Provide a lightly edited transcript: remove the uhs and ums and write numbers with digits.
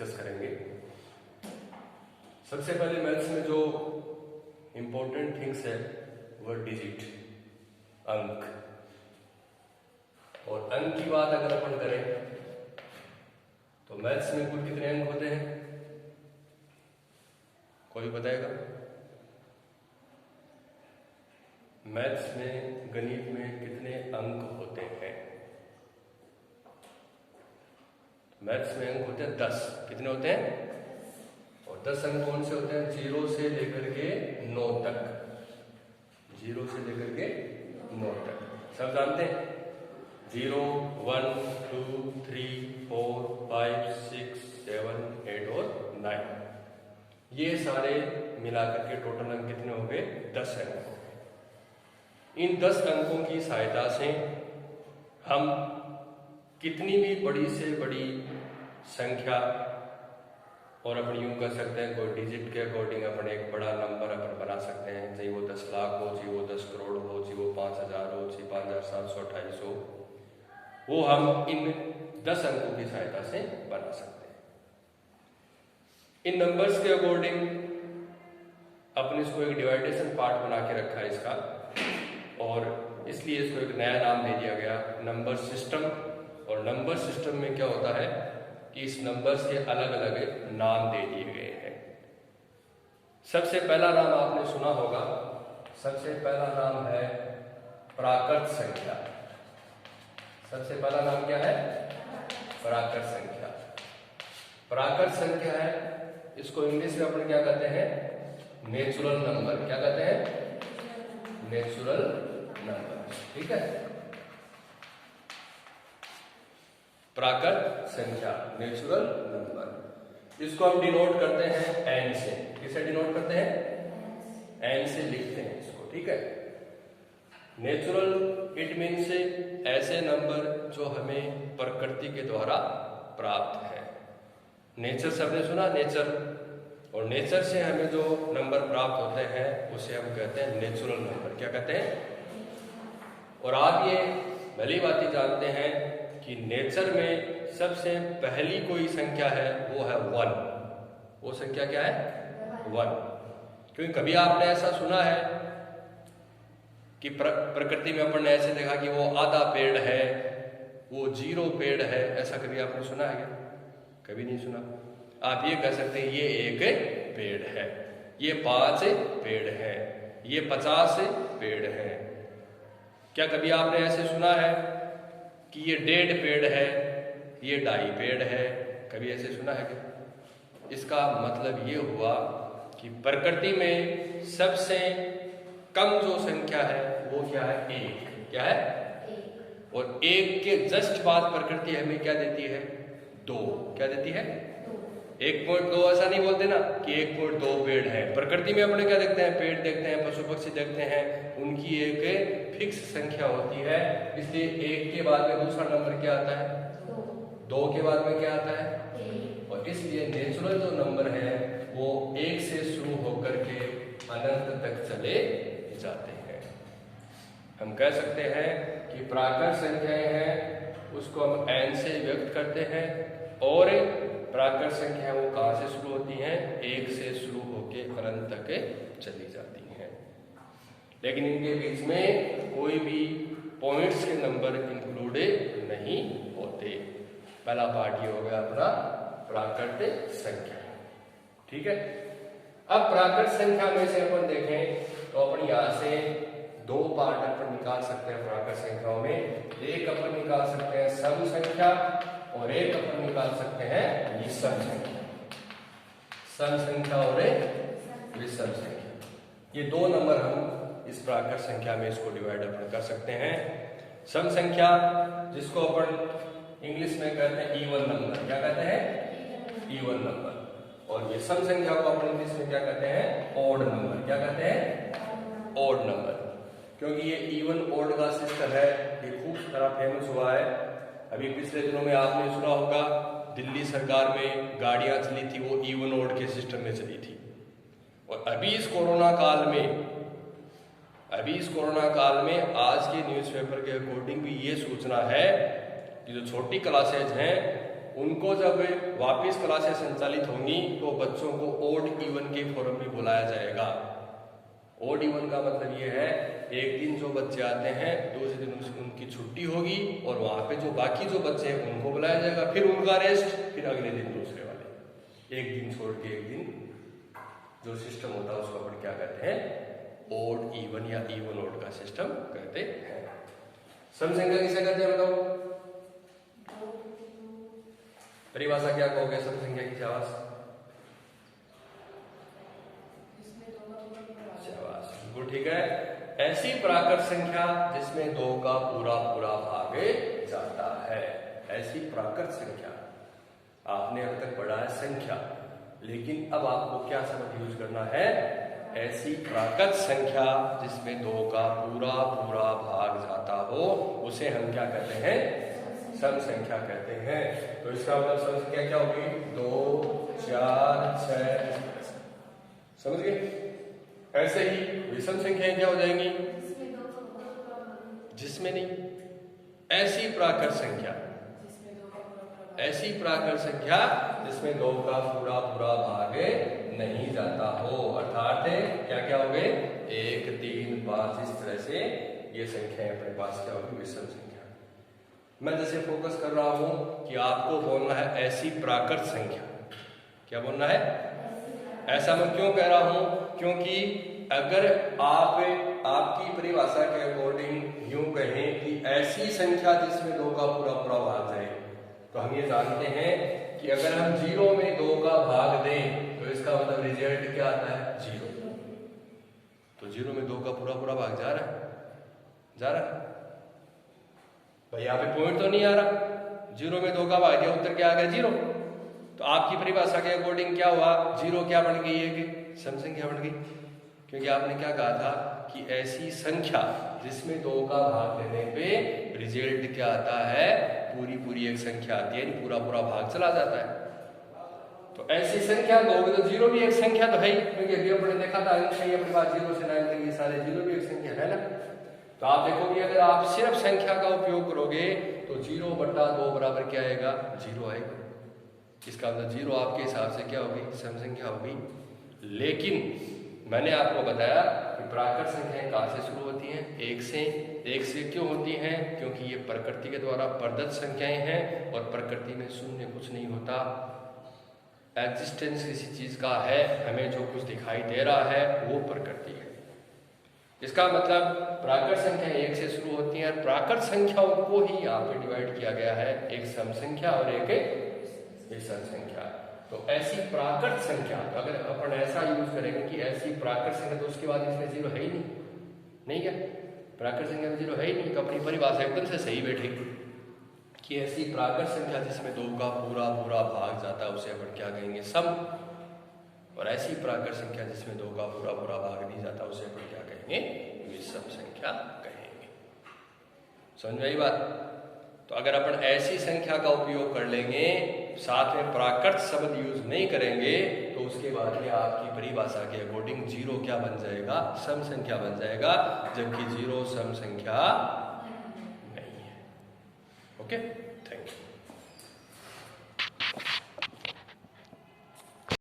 Discuss करेंगे। सबसे पहले मैथ्स में जो इम्पोर्टेंट थिंग्स है वह डिजिट, अंक। और अंक की बात अगर अपन करें तो मैथ्स में कुल कितने अंक होते हैं, कोई बताएगा? मैथ्स में, गणित में कितने अंक होते हैं? मैथ्स में अंक होते हैं 10। कितने होते हैं? और 10 अंक कौन से होते हैं? 0 से लेकर के 9 तक। 0 से लेकर के 9 तक सब जानते हैं। 0, 1, 2, 3, 4, 5, 6, 7, 8 और 9, ये सारे मिलाकर के टोटल अंक कितने हो गए? 10 अंक हो गए। इन 10 अंकों की सहायता से हम कितनी भी बड़ी से बड़ी संख्या, और अपन यूं कर सकते हैं कोई डिजिट के अकॉर्डिंग अपन एक बड़ा नंबर अपन बना सकते हैं, चाहे वो 10 लाख हो, चाहे वो 10 करोड़ हो, चाहे वो 5000 हो, चाहे 5728 हो, वो हम इन 10 अंकों की सहायता से बना सकते हैं। इन नंबर्स के अकॉर्डिंग अपन इसको एक डिवाइडेशन पार्ट बना के रखा है इसका, और इसलिए इसको एक नया नाम दे दिया गया, नंबर सिस्टम। और नंबर सिस्टम में क्या होता है कि इस नंबर्स के अलग अलग नाम दे दिए गए हैं। सबसे पहला नाम आपने सुना होगा, सबसे पहला नाम है प्राकृत संख्या। सबसे पहला नाम क्या है? प्राकृत संख्या। प्राकृत संख्या है, इसको इंग्लिश में अपन क्या कहते हैं? Natural number. क्या कहते हैं? Natural number. ठीक है, प्राकृत संख्या, नेचुरल नंबर। इसको हम डिनोट करते हैं एन से। किसे डिनोट करते हैं? एन से लिखते हैं इसको। ठीक है, नेचुरल इट मीन्स ऐसे नंबर जो हमें प्रकृति के द्वारा प्राप्त है। नेचर सबने सुना, नेचर, और नेचर से हमें जो नंबर प्राप्त होते हैं उसे हम कहते हैं नेचुरल नंबर। क्या कहते हैं? और आप ये भली बात जानते हैं कि नेचर में सबसे पहली कोई संख्या है वो है 1। वो संख्या क्या है? 1। क्योंकि कभी आपने ऐसा सुना है कि प्रकृति में अपन ने ऐसे देखा कि वो आधा पेड़ है, वो 0 पेड़ है, ऐसा कभी आपने सुना है क्या? कभी नहीं सुना। आप ये कह सकते हैं ये 1 पेड़ है, ये 5 पेड़ है, ये 50 पेड़ है। क्या कभी आपने ऐसे सुना है कि ये 1.5 पेड़ है, ये 2.5 पेड़ है? कभी ऐसे सुना है क्या? इसका मतलब ये हुआ कि प्रकृति में सबसे कम जो संख्या है वो क्या है? 1। क्या है? और 1 के जस्ट बाद प्रकृति हमें क्या देती है? 2। क्या देती है? 1.2। ऐसा नहीं बोलते ना कि 1.2 पेड़ है। प्रकृति में अपने क्या देखते हैं? पेड़ देखते हैं, पशु पक्षी देखते हैं, उनकी एक फिक्स संख्या होती है। इसलिए 1 के बाद में दूसरा नंबर क्या आता है? 2 के बाद में क्या आता है? और इसलिए नेचुरल जो नंबर है वो 1 से शुरू होकर के अनंत तक चले जाते हैं। हम कह सकते हैं कि प्राकृत संख्याएं हैं उसको हम n से व्यक्त करते हैं, और प्राकृत संख्या वो कहाँ से शुरू होती हैं? 1 से शुरू होकर अनंत तक चली जाती हैं। लेकिन इनके बीच में कोई भी पॉइंट्स के नंबर इंक्लूडेड नहीं होते। पहला पार्ट ये हो गया अपना प्राकृत संख्या। ठीक है, अब प्राकृत संख्या में से अपन देखें तो अपन यहाँ से 2 पार्ट अपन निकाल सकते हैं प्राकृत संख्याओं में। एक अपन निकाल सकते हैं सम संख्या, और एक अपन निकाल सकते हैं विषम संख्या। सम संख्या और विषम संख्या, ये 2 नंबर हम इस प्राकृत संख्या में इसको डिवाइड अपन कर सकते हैं। सम संख्या जिसको अपन इंग्लिश में कहते हैं इवन नंबर। क्या कहते हैं? Even number. और विषम संख्या को अपन इंग्लिश में क्या कहते हैं? Odd number. क्या कहते हैं? Odd number. क्योंकि ये इवन ऑड का सिस्टम है, ये खूब सारा फेमस हुआ है। अभी पिछले दिनों में आपने सुना होगा दिल्ली सरकार में गाड़ियां चली थी, वो इवन ऑड के सिस्टम में चली थी। और अभी इस कोरोना काल में आज के न्यूज़पेपर के अकॉर्डिंग भी ये सूचना है कि जो छोटी क्लासेज हैं उनको जब वापस क्लासेस संचालित होंगी तो बच्चों को ओड इवन के फॉर्म में बुलाया जाएगा। ओड इवन का मतलब ये है एक दिन जो बच्चे आते हैं दूसरे दिन उनकी छुट्टी होगी और वहां पे जो बाकी जो बच्चे हैं उनको बुलाया जाएगा, फिर उनका रेस्ट, फिर अगले दिन दूसरे वाले, एक दिन छोड़ के एक दिन जो सिस्टम होता है उसको अपन क्या कहते हैं, ओड इवन या इवन ओड का सिस्टम कहते हैं। सम संख्या किसे कहते हैं बताओ? परिभाषा क्या कहोगे सम संख्या की? शाबाश, बिल्कुल ठीक है। ऐसी प्राकृत संख्या जिसमें 2 का पूरा पूरा भाग जाता है। ऐसी प्राकृत संख्या, आपने अब तक पढ़ा है संख्या, लेकिन अब आपको क्या शब्द यूज करना है? ऐसी प्राकृत संख्या जिसमें 2 का पूरा पूरा भाग जाता हो उसे हम क्या कहते हैं? सम संख्या कहते हैं। तो इसका मतलब सम संख्या क्या होगी? 2, 4, 6, समझ गए? ऐसे ही विषम संख्याएं क्या हो जाएंगी? जिसमें नहीं। ऐसी प्राकृत संख्या, ऐसी प्राकृत संख्या जिसमें 2 का पूरा पूरा भाग नहीं जाता हो, अर्थात क्या क्या हो गए? 1, 3, 5, इस तरह से ये संख्याएं अपने पास क्या होगी? विषम संख्या। मैं जैसे फोकस कर रहा हूं कि आपको बोलना है ऐसी प्राकृत संख्या। क्या बोलना है? ऐसा मैं क्यों कह रहा हूं? क्योंकि अगर आप आपकी परिभाषा के अकॉर्डिंग यूं कहें कि ऐसी संख्या जिसमें 2 का पूरा पूरा भाग जाए, तो हम ये जानते हैं कि अगर हम 0 में 2 का भाग दें तो इसका मतलब रिजल्ट क्या आता है? 0। तो 0 में 2 का पूरा पूरा भाग जा रहा है? जा रहा है भाई? यहाँ पे पॉइंट तो नहीं आ रहा। 0 में 2 का भाग दिया, उत्तर क्या आ गया? 0। तो आपकी परिभाषा के अकॉर्डिंग क्या हुआ? 0 क्या बन गई? एक सम संख्या बन गई, क्योंकि आपने क्या कहा था कि ऐसी संख्या जिसमें 2 का भाग देने पे रिजल्ट क्या आता है? पूरी पूरी एक संख्या आती है, पूरा पूरा भाग चला जाता है। तो ऐसी संख्या कहोगे तो 0 भी एक संख्या तो है ही, क्योंकि अभी अपने देखा था अंक है अपने पास 0 से 9 तक ये सारे 0 भी एक संख्या है ना। तो आप देखोगे अगर आप सिर्फ संख्या का उपयोग करोगे तो 0/2 बराबर क्या आएगा? 0 आएगा। इसका मतलब 0 आपके हिसाब से क्या होगी? सम संख्या होगी। लेकिन मैंने आपको बताया कि प्राकृत संख्याएं कहां से शुरू होती हैं? 1 से। 1 से क्यों होती हैं? क्योंकि ये प्रकृति के द्वारा प्रदत्त संख्याएं हैं और प्रकृति में शून्य कुछ नहीं होता। एग्जिस्टेंस किसी चीज का है, हमें जो कुछ दिखाई दे रहा है वो प्रकृति है। इसका मतलब प्राकृत संख्या 1 से शुरू होती हैं और प्राकृत संख्याओं को ही यहाँ पे डिवाइड किया गया है, एक सम संख्या और एक विषम संख्या। तो ऐसी प्राकृत संख्या, अगर अपन ऐसा यूज करेंगे कि ऐसी प्राकृत संख्या, तो उसके बाद इसमें 0 है ही नहीं क्या? प्राकृत संख्या में 0 है ही नहीं, तो अपनी परिभाषा एकदम से सही बैठी कि ऐसी प्राकृत संख्या जिसमें 2 का पूरा पूरा भाग जाता है उसे अपन क्या कहेंगे? सम। और ऐसी प्राकृत संख्या जिसमें 2 का पूरा पूरा भाग नहीं जाता उसे अपन क्या कहेंगे? विषम संख्या कहेंगे। समझ में आई बात? तो अगर अपन ऐसी संख्या का उपयोग कर लेंगे, साथ में प्राकृत शब्द यूज नहीं करेंगे, तो उसके बाद में आपकी परिभाषा के अकॉर्डिंग 0 क्या बन जाएगा? सम संख्या बन जाएगा, जबकि 0 सम संख्या नहीं है। ओके।